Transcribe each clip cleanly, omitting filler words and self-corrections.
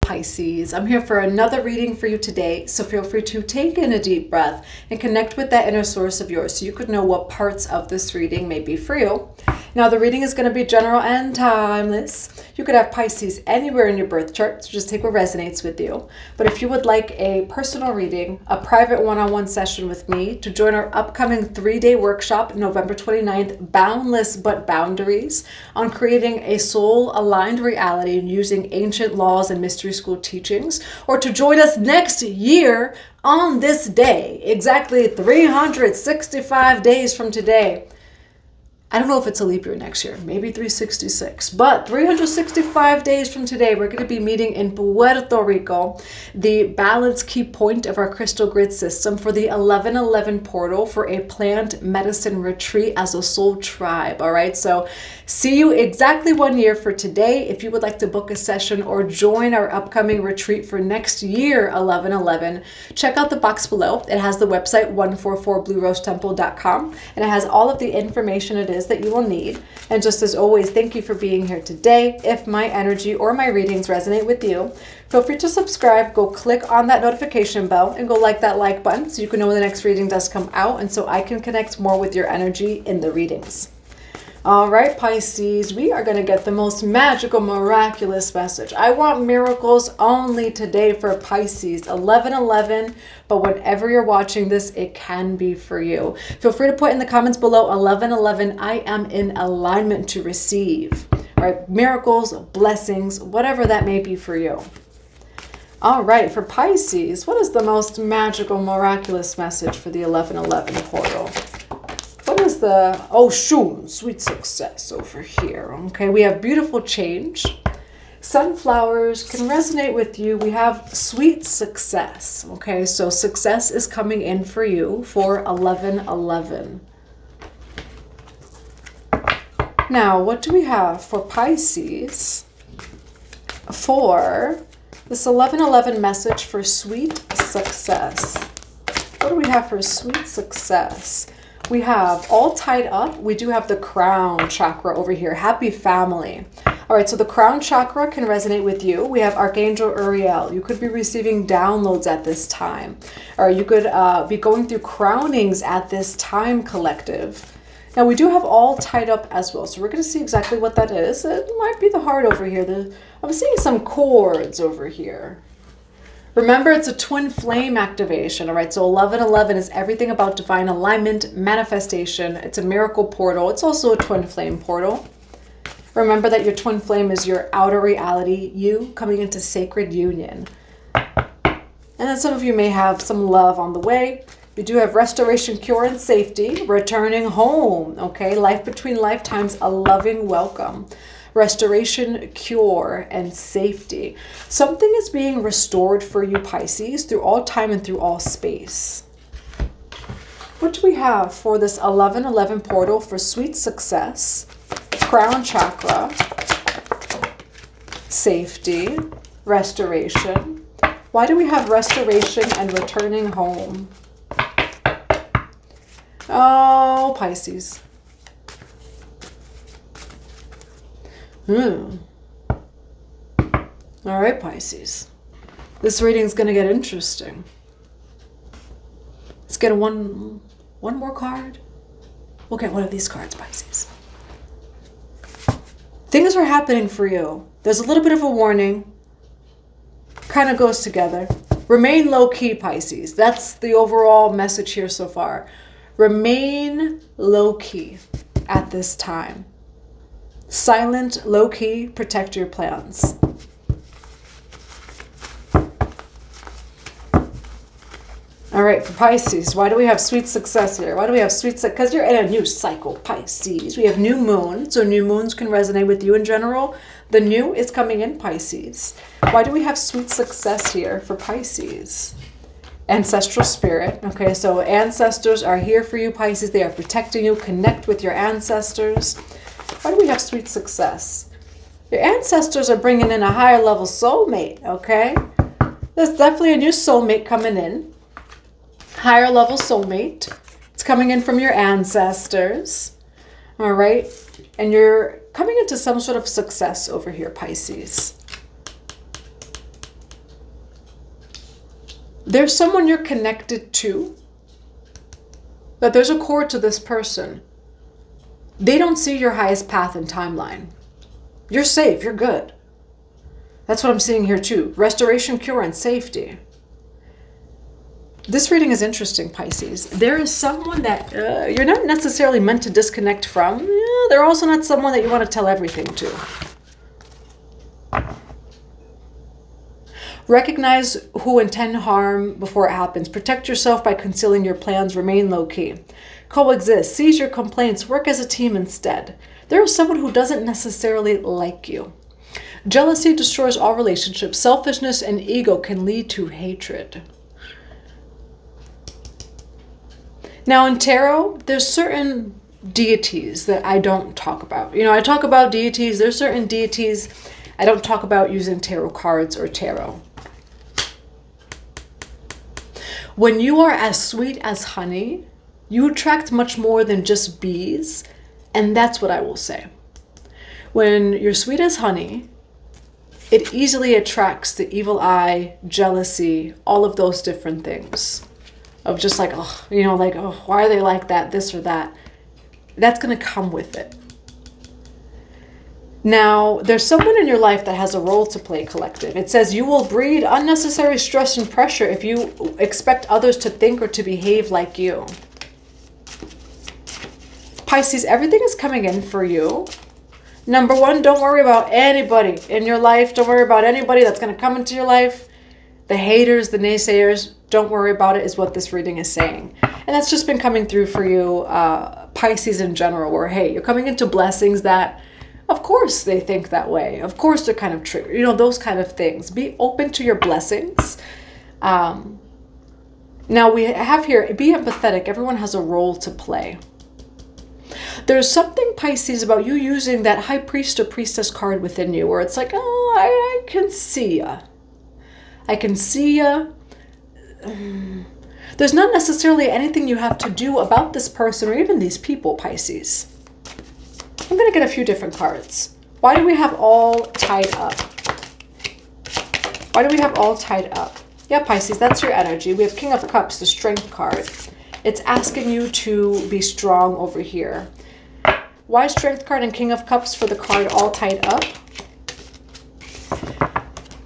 Pisces. I'm here for another reading for you today, so feel free to take in a deep breath and connect with that inner source of yours so you could know what parts of this reading may be for you. Now, the reading is going to be general and timeless. You could have Pisces anywhere in your birth chart, so just take what resonates with you. But if you would like a personal reading, a private one-on-one session with me to join our upcoming 3-day workshop, November 29th, Boundless But Boundaries, on creating a soul-aligned reality and using ancient laws and mystery school teachings, or to join us next year on this day, exactly 365 days from today. I don't know if it's a leap year next year, maybe 366, but 365 days from today, we're going to be meeting in Puerto Rico, the balance key point of our crystal grid system for the 1111 portal for a plant medicine retreat as a soul tribe. All right, so see you exactly 1 year for today. If you would like to book a session or join our upcoming retreat for next year, 1111, check out the box below. It has the website 144bluerosetemple.com, and it has all of the information it is that you will need. And just as always, thank you for being here today. If my energy or my readings resonate with you, feel free to subscribe, go click on that notification bell, and go like that like button so you can know when the next reading does come out, and so I can connect more with your energy in the readings. All right, Pisces, we are going to get the most magical, miraculous message. I want miracles only today for Pisces, 1111, but whenever you're watching this, it can be for you. Feel free to put in the comments below, 1111, I am in alignment to receive. All right, miracles, blessings, whatever that may be for you. All right, for Pisces, what is the most magical, miraculous message for the 1111 portal? What is the, sweet success over here. Okay, we have beautiful change. Sunflowers can resonate with you. We have sweet success. Okay, so success is coming in for you for 1111. Now, what do we have for Pisces for this 1111 message for sweet success? What do we have for sweet success? We have all tied up. We do have the crown chakra over here. Happy family. All right, so the crown chakra can resonate with you. We have Archangel Uriel. You could be receiving downloads at this time. Or you could be going through crownings at this time, collective. Now, we do have all tied up as well. So we're going to see exactly what that is. It might be the heart over here. I'm seeing some cords over here. Remember, it's a twin flame activation, all right? So 1111 is everything about divine alignment, manifestation. It's a miracle portal. It's also a twin flame portal. Remember that your twin flame is your outer reality, you coming into sacred union. And then some of you may have some love on the way. We do have restoration, cure, and safety, returning home, okay? Life between lifetimes, a loving welcome. Restoration, cure, and safety. Something is being restored for you, Pisces, through all time and through all space. What do we have for this 1111 portal for sweet success, crown chakra, safety, restoration? Why do we have restoration and returning home? Oh, Pisces. All right, Pisces. This reading is going to get interesting. Let's get one more card. We'll get one of these cards, Pisces. Things are happening for you. There's a little bit of a warning. Kind of goes together. Remain low-key, Pisces. That's the overall message here so far. Remain low-key at this time. Silent, low-key, protect your plans. All right, for Pisces, why do we have sweet success here? Why do we have sweet success? Because you're in a new cycle, Pisces. We have new moon, so new moons can resonate with you in general. The new is coming in, Pisces. Why do we have sweet success here for Pisces? Ancestral spirit. Okay, so ancestors are here for you, Pisces. They are protecting you. Connect with your ancestors. Why do we have sweet success? Your ancestors are bringing in a higher level soulmate, okay? There's definitely a new soulmate coming in. Higher level soulmate. It's coming in from your ancestors, all right? And you're coming into some sort of success over here, Pisces. There's someone you're connected to, that there's a core to this person. They don't see your highest path and timeline. You're safe, you're good. That's what I'm seeing here too. Restoration, cure, and safety. This reading is interesting, Pisces. There is someone that you're not necessarily meant to disconnect from. They're also not someone that you want to tell everything to. Recognize who intend harm before it happens. Protect yourself by concealing your plans. Remain low-key. Coexist. Seize your complaints. Work as a team instead. There is someone who doesn't necessarily like you. Jealousy destroys all relationships. Selfishness and ego can lead to hatred. Now in tarot, there's certain deities that I don't talk about. You know, I talk about deities. There's certain deities I don't talk about using tarot cards or tarot. When you are as sweet as honey, you attract much more than just bees. And that's what I will say. When you're sweet as honey, it easily attracts the evil eye, jealousy, all of those different things. Of just like, oh, you know, like, oh, why are they like that, this or that? That's going to come with it. Now, there's someone in your life that has a role to play, collective. It says you will breed unnecessary stress and pressure if you expect others to think or to behave like you. Pisces, everything is coming in for you. Number one, don't worry about anybody in your life. Don't worry about anybody that's going to come into your life. The haters, the naysayers, don't worry about it is what this reading is saying. And that's just been coming through for you, Pisces in general, where, hey, you're coming into blessings that, of course, they think that way. Of course, they're kind of triggered. You know, those kind of things. Be open to your blessings. Now, we have here, be empathetic. Everyone has a role to play. There's something, Pisces, about you using that high priest or priestess card within you where it's like, oh, I can see ya. I can see ya. There's not necessarily anything you have to do about this person or even these people, Pisces. I'm going to get a few different cards. Why do we have all tied up? Why do we have all tied up? Yeah, Pisces, that's your energy. We have King of Cups, the Strength card. It's asking you to be strong over here. Why Strength card and King of Cups for the card all tied up?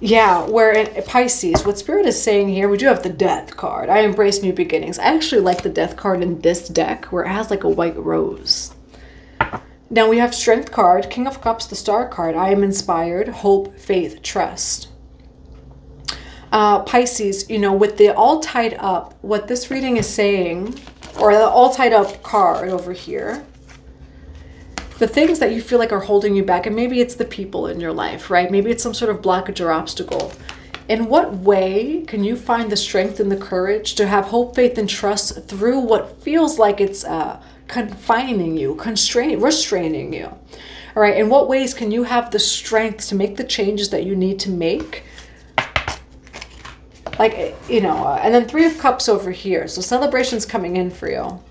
Yeah, where in Pisces, what Spirit is saying here, we do have the Death card. I embrace new beginnings. I actually like the Death card in this deck where it has like a white rose. Now we have Strength card, King of Cups, the Star card. I am inspired, hope, faith, trust. Pisces, you know, with the all tied up, what this reading is saying, or the all tied up card over here, the things that you feel like are holding you back, and maybe it's the people in your life, right? Maybe it's some sort of blockage or obstacle. In what way can you find the strength and the courage to have hope, faith, and trust through what feels like it's confining you, restraining you? All right, in what ways can you have the strength to make the changes that you need to make? Like, you know, and then Three of Cups over here. So celebration's coming in for you.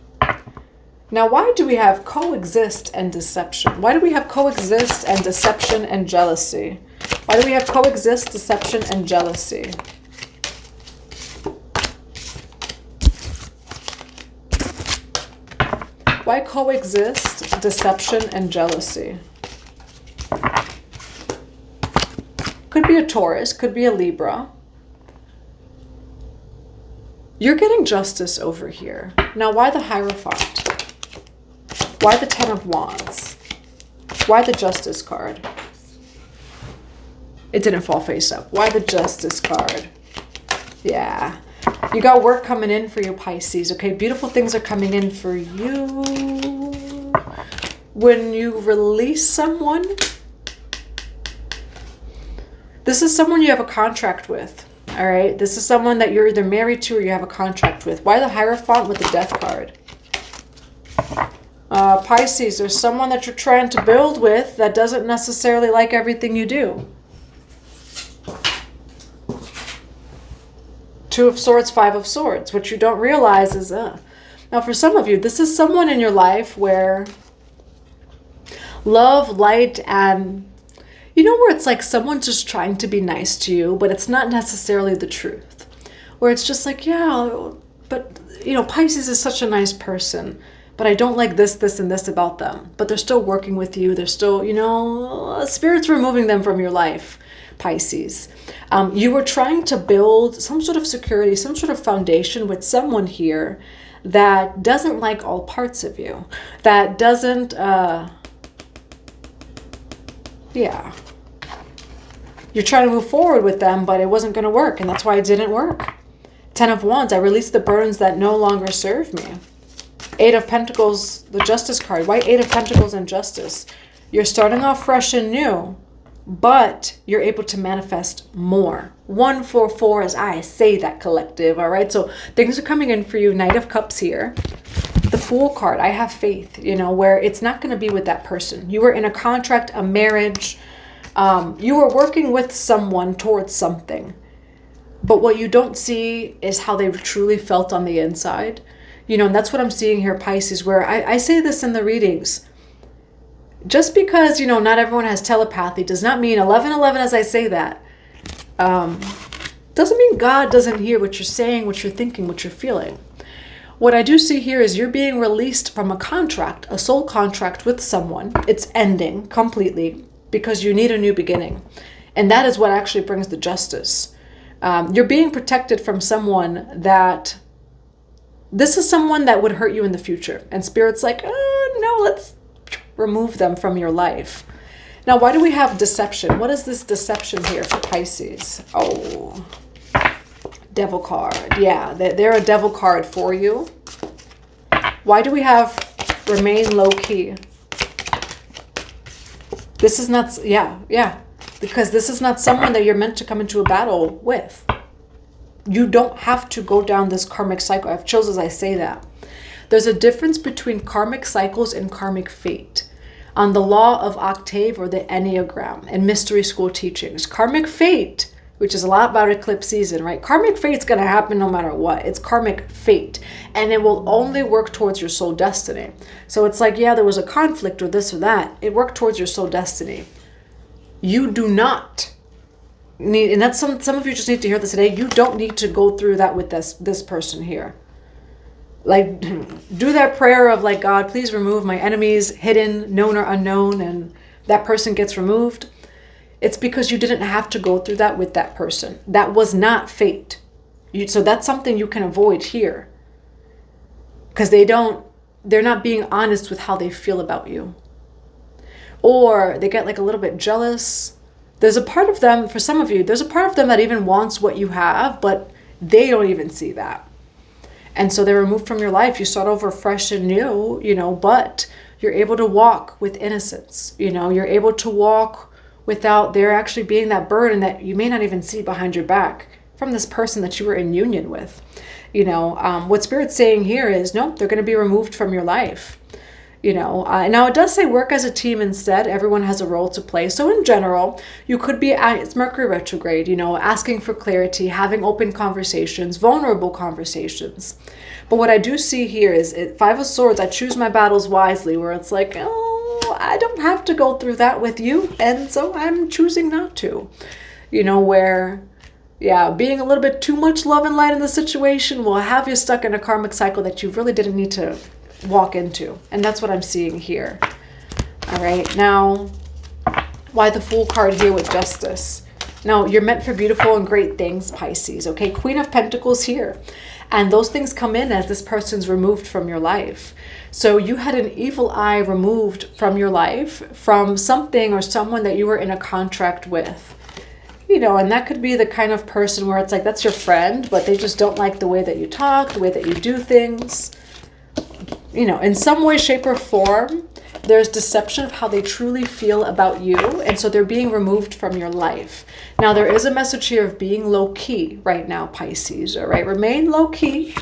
Now, why do we have coexist and deception? Why do we have coexist and deception and jealousy? Why do we have coexist, deception, and jealousy? Why coexist, deception, and jealousy? Could be a Taurus, could be a Libra. You're getting justice over here. Now, why the Hierophant? Why the Ten of Wands? Why the Justice card? It didn't fall face up. Why the Justice card? Yeah. You got work coming in for you, Pisces. Okay, beautiful things are coming in for you. When you release someone, this is someone you have a contract with. All right, this is someone that you're either married to or you have a contract with. Why the Hierophant with the Death card? Pisces, there's someone that you're trying to build with that doesn't necessarily like everything you do. Two of Swords, Five of Swords. What you don't realize is, now for some of you, this is someone in your life where love, light, and you know where it's like someone's just trying to be nice to you, but it's not necessarily the truth. where it's just like, yeah, but, you know, Pisces is such a nice person, but I don't like this, this, and this about them. But they're still working with you. They're still, you know, Spirit's removing them from your life, Pisces. You were trying to build some sort of security, some sort of foundation with someone here that doesn't like all parts of you, that doesn't, yeah. You're trying to move forward with them, but it wasn't going to work, and that's why it didn't work. 10 of Wands, I released the burdens that no longer serve me. 8 of Pentacles, the Justice card. Why 8 of Pentacles and Justice? You're starting off fresh and new, but you're able to manifest more. 144 as I say that, collective, all right? So things are coming in for you. Knight of Cups here. The Fool card, I have faith, you know, where it's not going to be with that person. You were in a contract, a marriage. You were working with someone towards something. But what you don't see is how they truly felt on the inside. You know, and that's what I'm seeing here, Pisces, where I say this in the readings. Just because, you know, not everyone has telepathy does not mean 11:11 as I say that. Doesn't mean God doesn't hear what you're saying, what you're thinking, what you're feeling. What I do see here is you're being released from a contract, a soul contract with someone. It's ending completely because you need a new beginning. And that is what actually brings the justice. You're being protected from someone that, this is someone that would hurt you in the future. And Spirit's like, oh, no, let's remove them from your life. Now, why do we have deception? What is this deception here for Pisces? Oh, Devil card. Yeah, they're a devil card for you. Why do we have remain low key? This is not, yeah. Because this is not someone that you're meant to come into a battle with. You don't have to go down this karmic cycle. I have chills as I say that. There's a difference between karmic cycles and karmic fate. On the law of octave or the Enneagram and mystery school teachings, karmic fate, which is a lot about eclipse season, right? Karmic fate's going to happen no matter what. It's karmic fate. And it will only work towards your soul destiny. So it's like, yeah, there was a conflict or this or that. It worked towards your soul destiny. You do not need, and that's some of you just need to hear this today. You don't need to go through that with this person here. Like, do that prayer of like, God, please remove my enemies, hidden, known or unknown, and that person gets removed. It's because you didn't have to go through that with that person. That was not fate. So that's something you can avoid here. Because they're not being honest with how they feel about you. Or they get like a little bit jealous. There's a part of them, for some of you, there's a part of them that even wants what you have, but they don't even see that. And so they're removed from your life. You start over fresh and new, you know, but you're able to walk with innocence. You know, you're able to walk without there actually being that burden that you may not even see behind your back from this person that you were in union with. You know, what Spirit's saying here is, nope, they're going to be removed from your life. You know, now it does say work as a team instead. Everyone has a role to play. So in general, you could be, it's Mercury retrograde, you know, asking for clarity, having open conversations, vulnerable conversations. But what I do see here is 5 of Swords, I choose my battles wisely, where it's like, oh, I don't have to go through that with you. And so I'm choosing not to, you know, where, yeah, being a little bit too much love and light in the situation will have you stuck in a karmic cycle that you really didn't need to walk into. And that's what I'm seeing here. All right, now why the Fool card here with Justice? Now you're meant for beautiful and great things, Pisces. Okay, Queen of Pentacles here, and those things come in as this person's removed from your life. So you had an evil eye removed from your life from something or someone that you were in a contract with, you know, and that could be the kind of person where it's like, that's your friend, but they just don't like the way that you talk, the way that you do things. You know, in some way, shape, or form, there's deception of how they truly feel about you. And so they're being removed from your life. Now, there is a message here of being low-key right now, Pisces. All right, remain low-key.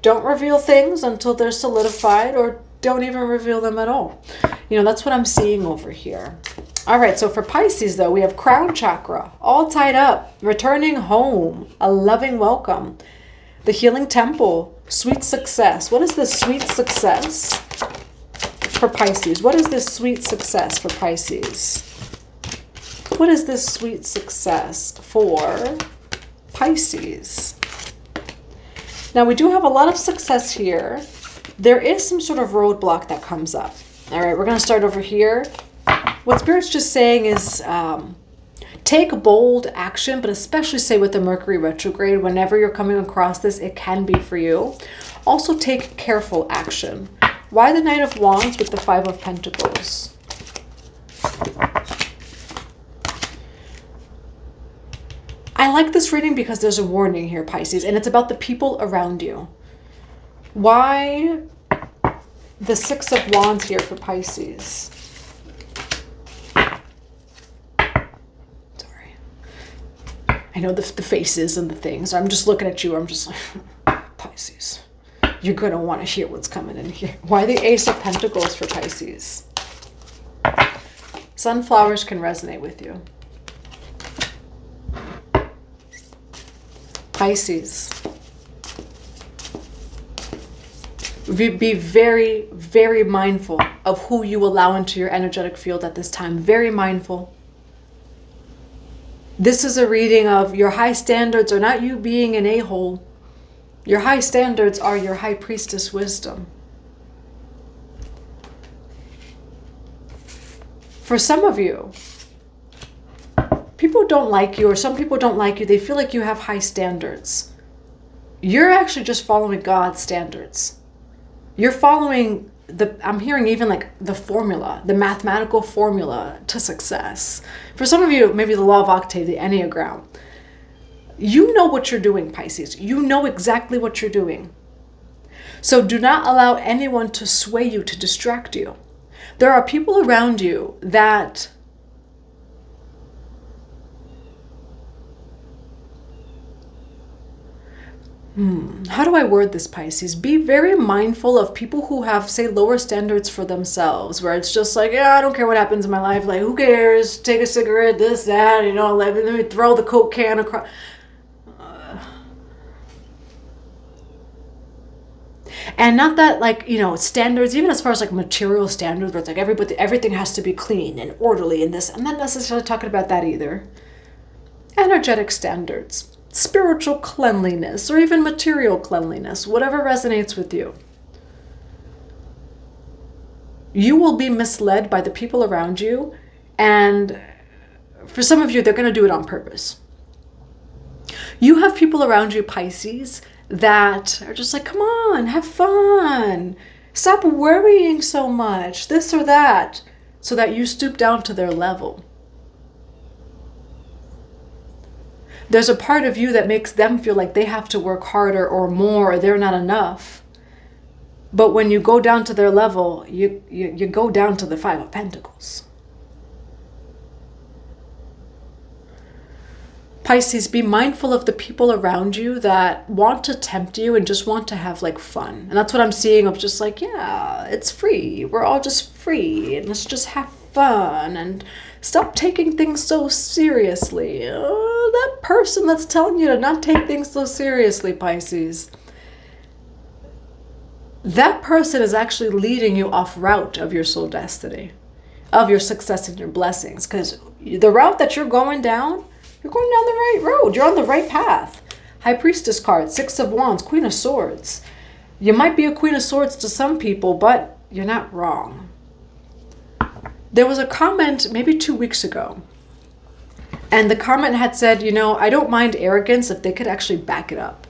Don't reveal things until they're solidified, or don't even reveal them at all. You know, that's what I'm seeing over here. All right, so for Pisces, though, we have Crown Chakra, all tied up, returning home, a loving welcome. The Healing Temple, sweet success. What is this sweet success for Pisces? What is this sweet success for Pisces? What is this sweet success for Pisces? Now, we do have a lot of success here. There is some sort of roadblock that comes up. All right, we're going to start over here. What Spirit's just saying is take bold action, but especially say with the Mercury retrograde, whenever you're coming across this, it can be for you. Also take careful action. Why the Knight of Wands with the Five of Pentacles? I like this reading because there's a warning here, Pisces, and it's about the people around you. Why the Six of Wands here for Pisces? Sorry. I know the faces and the things. I'm just looking at you. I'm just like, Pisces, you're going to want to hear what's coming in here. Why the Ace of Pentacles for Pisces? Sunflowers can resonate with you. Pisces. Be very, very mindful of who you allow into your energetic field at this time. Very mindful. This is a reading of your high standards are not you being an a-hole. Your high standards are your high priestess wisdom. For some of you, people don't like you, or some people don't like you. They feel like you have high standards. You're actually just following God's standards. You're following I'm hearing even like the formula, the mathematical formula to success. For some of you, maybe the law of octave, the Enneagram. You know what you're doing, Pisces. You know exactly what you're doing. So do not allow anyone to sway you, to distract you. There are people around you that how do I word this, Pisces? Be very mindful of people who have, say, lower standards for themselves, where it's just like, yeah, I don't care what happens in my life. Like, who cares? Take a cigarette, this, that, you know, let me throw the Coke can across. And not that, like, you know, standards, even as far as like material standards, where it's like everything has to be clean and orderly and this. I'm not necessarily talking about that either. Energetic standards. Spiritual cleanliness, or even material cleanliness, whatever resonates with you. You will be misled by the people around you, and for some of you, they're going to do it on purpose. You have people around you, Pisces, that are just like, come on, have fun. Stop worrying so much, this or that, so that you stoop down to their level. There's a part of you that makes them feel like they have to work harder or more, or they're not enough. But when you go down to their level, you go down to the Five of Pentacles. Pisces, be mindful of the people around you that want to tempt you and just want to have like fun. And that's what I'm seeing of just like, yeah, it's free. We're all just free and let's just have fun and stop taking things so seriously. That person that's telling you to not take things so seriously, Pisces, that person is actually leading you off route of your soul destiny, of your success and your blessings. Because the route that you're going down, you're going down the right road. You're on the right path. High Priestess card, Six of Wands, Queen of Swords. You might be a Queen of Swords to some people, but you're not wrong. There was a comment maybe 2 weeks ago, and the comment had said, you know, I don't mind arrogance if they could actually back it up.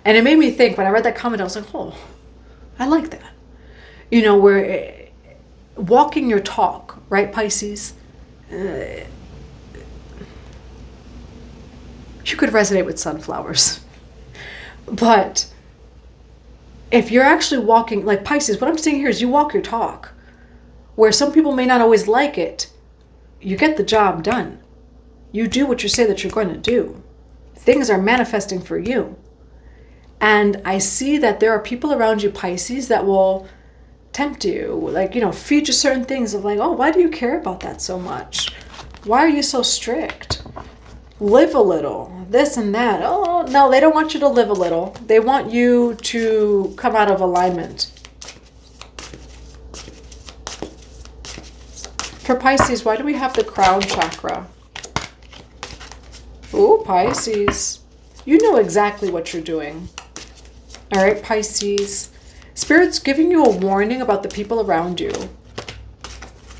And it made me think, when I read that comment, I was like, oh, I like that. You know, where walking your talk, right, Pisces? You could resonate with sunflowers. But if you're actually walking, like Pisces, what I'm seeing here is you walk your talk. Where some people may not always like it, you get the job done. You do what you say that you're going to do. Things are manifesting for you. And I see that there are people around you, Pisces, that will tempt you, like, you know, feed you certain things of like, oh, why do you care about that so much? Why are you so strict? Live a little, this and that. Oh, no, they don't want you to live a little. They want you to come out of alignment. For Pisces, why do we have the crown chakra? Ooh, Pisces. You know exactly what you're doing. All right, Pisces. Spirit's giving you a warning about the people around you.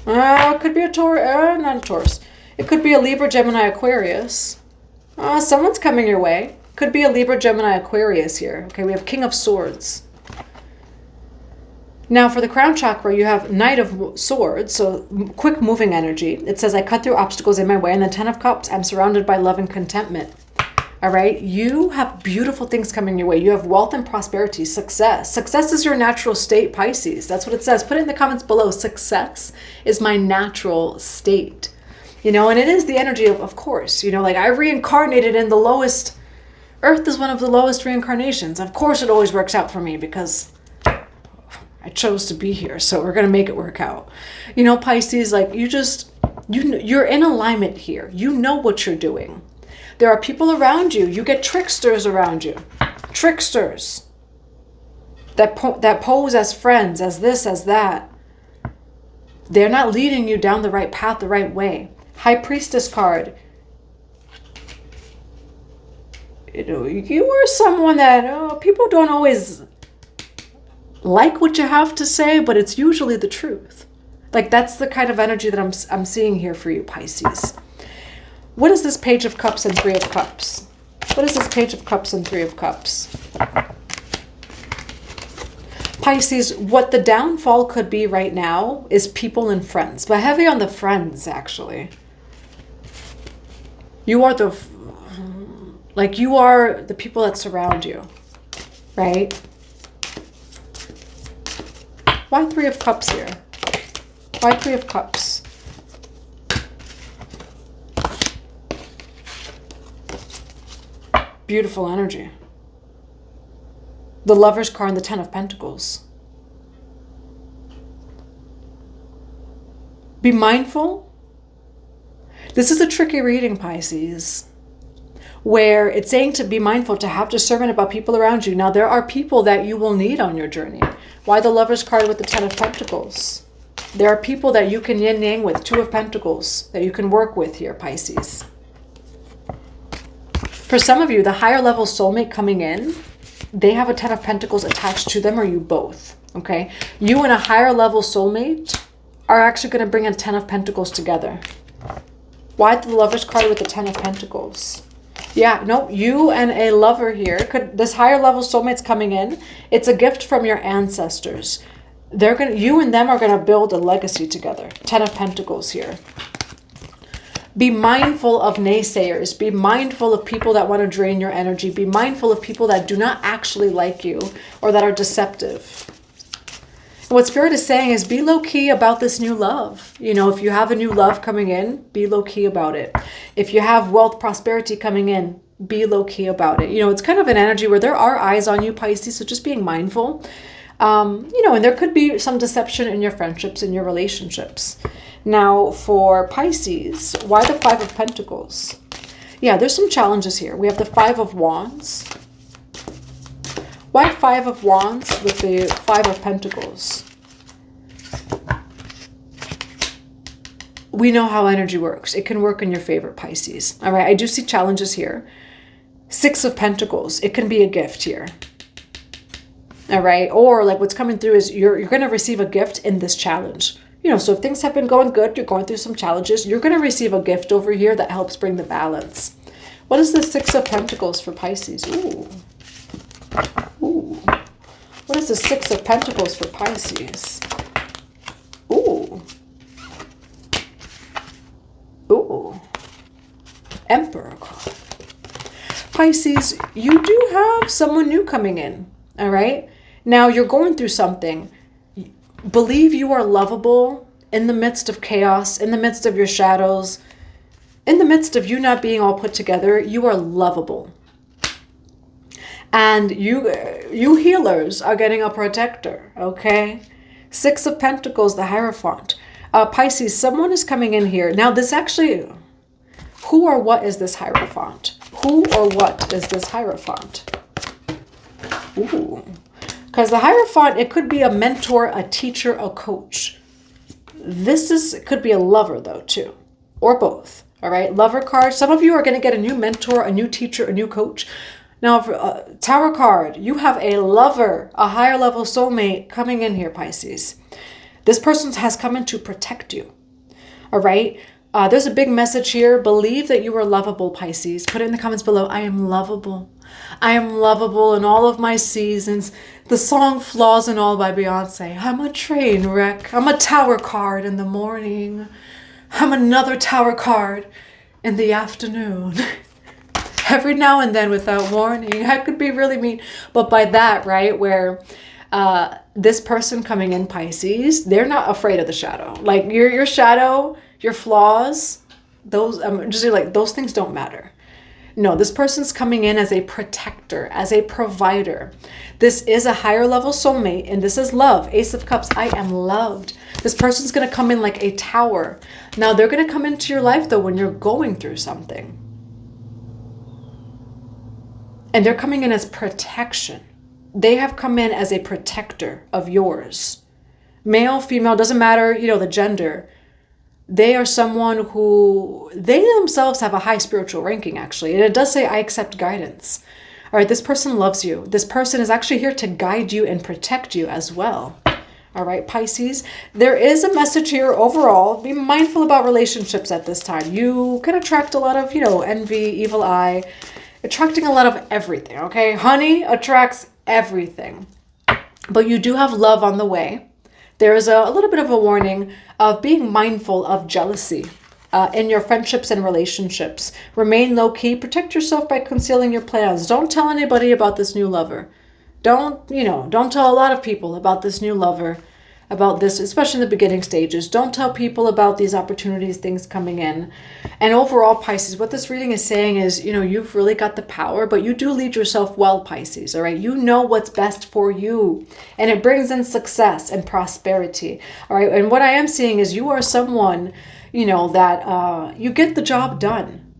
It could be a Taurus, not a Taurus. It could be a Libra, Gemini, Aquarius. Someone's coming your way. Could be a Libra, Gemini, Aquarius here. Okay, we have King of Swords. Now for the crown chakra, you have Knight of Swords, so quick moving energy. It says, I cut through obstacles in my way. And the 10 of Cups, I'm surrounded by love and contentment. All right, you have beautiful things coming your way. You have wealth and prosperity, success. Success is your natural state, Pisces. That's what it says. Put it in the comments below. Success is my natural state. You know, and it is the energy of course, you know, like I reincarnated in the lowest. Earth is one of the lowest reincarnations. Of course, it always works out for me because I chose to be here, so we're going to make it work out. You know, Pisces, like you're in alignment here. You know what you're doing. There are people around you. You get tricksters around you. Tricksters that pose as friends, as this, as that. They're not leading you down the right path, the right way. High Priestess card. You know, you are someone that people don't always like what you have to say, but it's usually the truth. Like that's the kind of energy that I'm seeing here for you, Pisces. What is this Page of Cups and Three of Cups? What is this Page of Cups and Three of Cups? Pisces, what the downfall could be right now is people and friends, but heavy on the friends, actually. You are the people that surround you, right? Why Three of Cups here? Why Three of Cups? Beautiful energy. The Lover's card and the 10 of Pentacles. Be mindful. This is a tricky reading, Pisces, where it's saying to be mindful, to have discernment about people around you. Now, there are people that you will need on your journey. Why the Lover's card with the 10 of Pentacles? There are people that you can yin-yang with, 2 of Pentacles, that you can work with here, Pisces. For some of you, the higher level soulmate coming in, they have a 10 of Pentacles attached to them, or you both, okay? You and a higher level soulmate are actually going to bring a 10 of Pentacles together. Why the Lover's card with the 10 of Pentacles? Yeah, no, you and a lover here, this higher level soulmate's coming in. It's a gift from your ancestors. You and them are going to build a legacy together. 10 of Pentacles here. Be mindful of naysayers. Be mindful of people that want to drain your energy. Be mindful of people that do not actually like you or that are deceptive. And what Spirit is saying is be low-key about this new love. You know, if you have a new love coming in, be low-key about it. If you have wealth, prosperity coming in, be low-key about it. You know, it's kind of an energy where there are eyes on you, Pisces, so just being mindful. You know, and there could be some deception in your friendships, in your relationships. Now, for Pisces, why the 5 of Pentacles? Yeah, there's some challenges here. We have the 5 of Wands. Why 5 of Wands with the 5 of Pentacles? We know how energy works. It can work in your favor, Pisces. All right, I do see challenges here. 6 of Pentacles. It can be a gift here. All right, or like what's coming through is you're going to receive a gift in this challenge. You know, so if things have been going good, you're going through some challenges, you're going to receive a gift over here that helps bring the balance. What is the 6 of Pentacles for Pisces? Ooh. Ooh. What is the 6 of Pentacles for Pisces? Ooh. Ooh. Emperor card. Pisces, you do have someone new coming in, all right? Now, you're going through something. Believe you are lovable in the midst of chaos, in the midst of your shadows, in the midst of you not being all put together. You are lovable. And you healers are getting a protector, okay? 6 of Pentacles, the Hierophant. Pisces, someone is coming in here. Now, this actually, who or what is this Hierophant? Who or what is this Hierophant? Ooh. Because the Hierophant, it could be a mentor, a teacher, a coach. It could be a lover, though, too. Or both, all right? Lover card. Some of you are going to get a new mentor, a new teacher, a new coach. Now, for, Tower card, you have a lover, a higher level soulmate coming in here, Pisces. This person has come in to protect you. All right. There's a big message here. Believe that you are lovable, Pisces. Put it in the comments below. I am lovable. I am lovable in all of my seasons. The song Flaws and All by Beyonce. I'm a train wreck. I'm a tower card in the morning. I'm another tower card in the afternoon. Every now and then without warning. I could be really mean. But by that, right, where this person coming in, Pisces, they're not afraid of the shadow. Like your shadow, your flaws, those, just like those things don't matter. No, this person's coming in as a protector, as a provider. This is a higher level soulmate, and this is love. Ace of Cups, I am loved. This person's going to come in like a tower. Now, they're going to come into your life, though, when you're going through something. And they're coming in as protection. They have come in as a protector of yours. Male, female, doesn't matter, you know, the gender. They are someone who, they themselves have a high spiritual ranking, actually. And it does say, I accept guidance. All right, this person loves you. This person is actually here to guide you and protect you as well. All right, Pisces, there is a message here overall. Be mindful about relationships at this time. You can attract a lot of, you know, envy, evil eye, attracting a lot of everything, okay? Honey attracts everything. But you do have love on the way. There is a little bit of a warning of being mindful of jealousy in your friendships and relationships. Remain low-key. Protect yourself by concealing your plans. Don't tell anybody about this new lover. Don't tell a lot of people about this new lover, about this, especially in the beginning stages. Don't tell people about these opportunities, things coming in. And overall, Pisces, what this reading is saying is, you know, you've really got the power, but you do lead yourself well, Pisces, all right? You know what's best for you, and it brings in success and prosperity, all right? And what I am seeing is you are someone, you know, that you get the job done,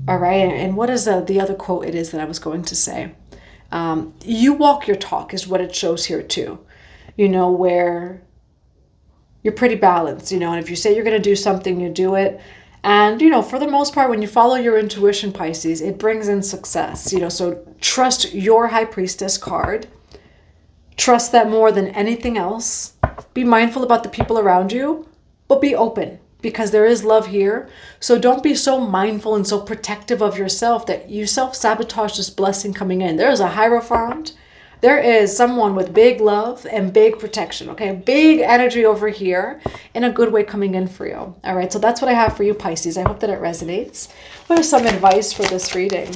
all right? And what is the other quote it is that I was going to say? You walk your talk is what it shows here too. You know, where you're pretty balanced, you know, and if you say you're going to do something, you do it. And, you know, for the most part, when you follow your intuition, Pisces, it brings in success, you know, so trust your High Priestess card. Trust that more than anything else. Be mindful about the people around you, but be open because there is love here. So don't be so mindful and so protective of yourself that you self-sabotage this blessing coming in. There is a Hierophant. There is someone with big love and big protection, okay? Big energy over here in a good way coming in for you. All right, so that's what I have for you, Pisces. I hope that it resonates. What is some advice for this reading?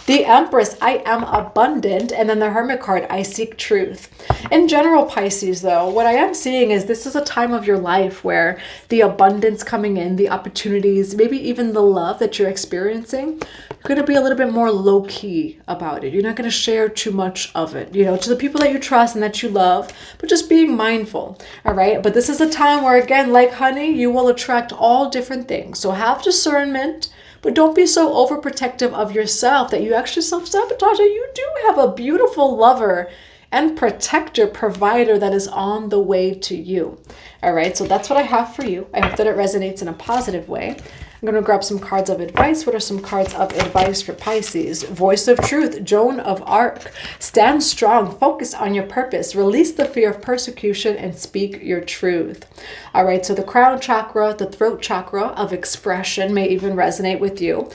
The Empress, I am abundant. And then the Hermit card, I seek truth. In general, Pisces, though, what I am seeing is this is a time of your life where the abundance coming in, the opportunities, maybe even the love that you're experiencing, you're going to be a little bit more low-key about it. You're not going to share too much of it, you know, to the people that you trust and that you love, but just being mindful, all right? But this is a time where, again, like honey, you will attract all different things. So have discernment. But don't be so overprotective of yourself that you actually self-sabotage it. You do have a beautiful lover and protector, provider that is on the way to you. All right, so that's what I have for you. I hope that it resonates in a positive way. I'm going to grab some cards of advice. What are some cards of advice for Pisces? Voice of Truth, Joan of Arc. Stand strong, focus on your purpose, release the fear of persecution, and speak your truth. All right, so the crown chakra, the throat chakra of expression may even resonate with you.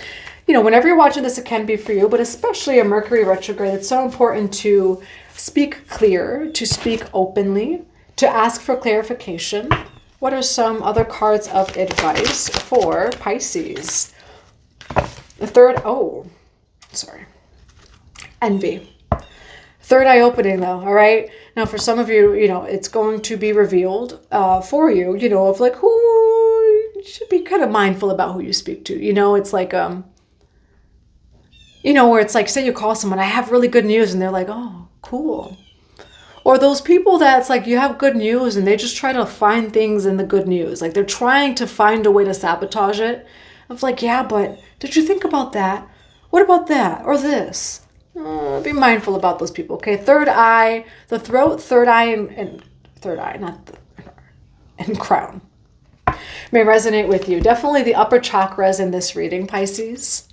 You know, whenever you're watching this, it can be for you, but especially a Mercury retrograde, it's so important to speak clear, to speak openly, to ask for clarification. What are some other cards of advice for Pisces? The third, envy. Third eye opening though, all right? Now for some of you, you know, it's going to be revealed for you, you know, of like who you should be kind of mindful about who you speak to. You know, it's like, you know, where it's like, say you call someone, I have really good news, and they're like, oh, cool. Or those people that's like, you have good news and they just try to find things in the good news. Like they're trying to find a way to sabotage it. Of like, yeah, but did you think about that? What about that? Or this? Be mindful about those people, okay? Third eye, the throat, third eye, and third eye, and crown. May resonate with you. Definitely the upper chakras in this reading, Pisces.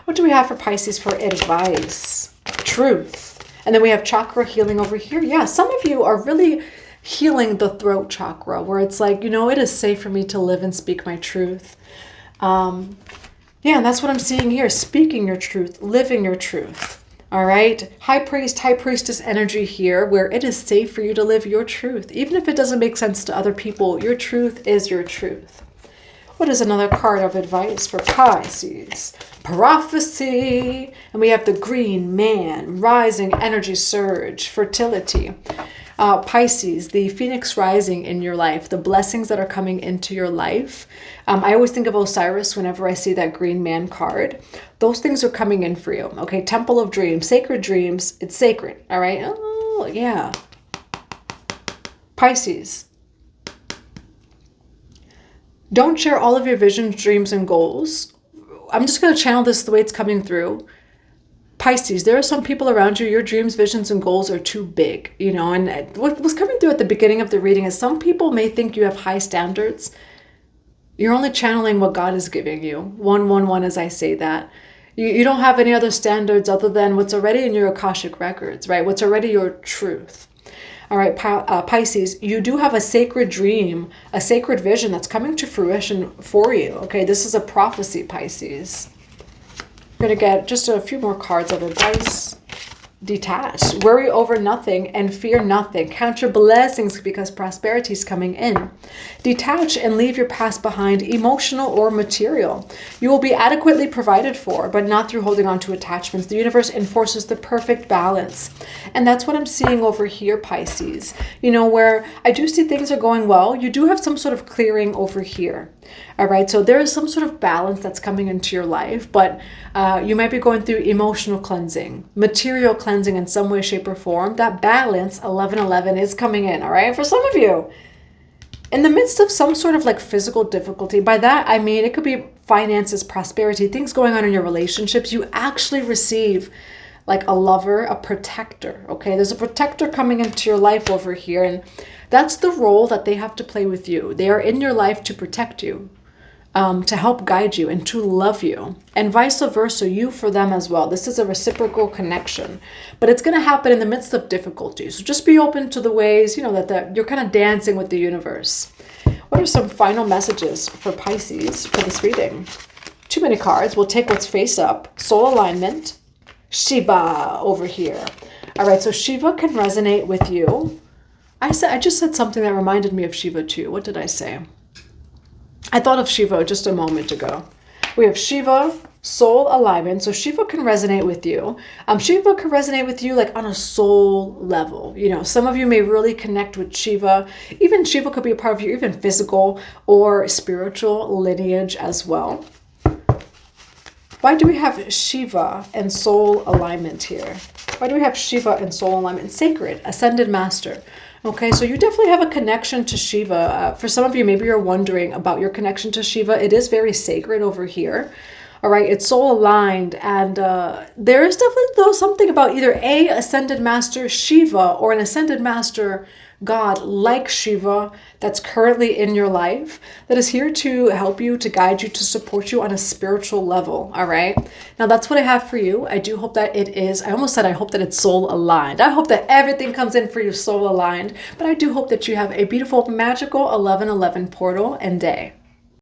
What do we have for Pisces for advice? Truth. And then we have chakra healing over here. Yeah, some of you are really healing the throat chakra, where it's like, you know, it is safe for me to live and speak my truth. Yeah, and that's what I'm seeing here. Speaking your truth, living your truth. All right. High priest, high priestess energy here, where it is safe for you to live your truth. Even if it doesn't make sense to other people, your truth is your truth. What is another card of advice for Pisces? Prophecy. And we have the green man, rising energy surge, fertility. Pisces, the phoenix rising in your life, the blessings that are coming into your life. I always think of Osiris whenever I see that green man card. Those things are coming in for you. Okay, Temple of Dreams, sacred dreams. It's sacred. All right. Oh, yeah. Pisces. Don't share all of your visions, dreams, and goals. I'm just going to channel this the way it's coming through. Pisces, there are some people around you, your dreams, visions, and goals are too big, you know, and what was coming through at the beginning of the reading is some people may think you have high standards. You're only channeling what God is giving you. 111 as I say that. You don't have any other standards other than what's already in your Akashic records, right? What's already your truth. All right, Pisces, you do have a sacred dream, a sacred vision that's coming to fruition for you. Okay, this is a prophecy, Pisces. We're going to get just a few more cards of advice. Detach. Worry over nothing and fear nothing. Count your blessings because prosperity is coming in. Detach and leave your past behind, emotional or material. You will be adequately provided for, but not through holding on to attachments. The universe enforces the perfect balance. And that's what I'm seeing over here, Pisces. You know, where I do see things are going well, you do have some sort of clearing over here. All right, so there is some sort of balance that's coming into your life, but you might be going through emotional cleansing, material cleansing in some way, shape, or form. That balance, 1111, is coming in, all right? For some of you, in the midst of some sort of like physical difficulty, by that I mean it could be finances, prosperity, things going on in your relationships, you actually receive like a lover, a protector, okay? There's a protector coming into your life over here, and that's the role that they have to play with you. They are in your life to protect you, to help guide you, and to love you. And vice versa, you for them as well. This is a reciprocal connection. But it's going to happen in the midst of difficulty. So just be open to the ways, you know, that you're kind of dancing with the universe. What are some final messages for Pisces for this reading? Too many cards. We'll take what's face up. Soul alignment. Shiva over here. All right, so Shiva can resonate with you. I just said something that reminded me of Shiva too. What did I say? I thought of Shiva just a moment ago. We have Shiva, soul alignment. So Shiva can resonate with you. Shiva can resonate with you like on a soul level. You know, some of you may really connect with Shiva. Even Shiva could be a part of your even physical or spiritual lineage as well. Why do we have Shiva and soul alignment here? Why do we have Shiva and soul alignment? Sacred, ascended master. Okay, so you definitely have a connection to Shiva. For some of you, maybe you're wondering about your connection to Shiva. It is very sacred over here. All right, it's soul aligned. And there is definitely, though, something about either a ascended master Shiva or an ascended master God like Shiva that's currently in your life that is here to help you, to guide you, to support you on a spiritual level. All right. Now that's what I have for you. I do hope that it is, I almost said I hope that it's soul aligned. I hope that everything comes in for you soul aligned, but I do hope that you have a beautiful, magical 11/11 portal and day.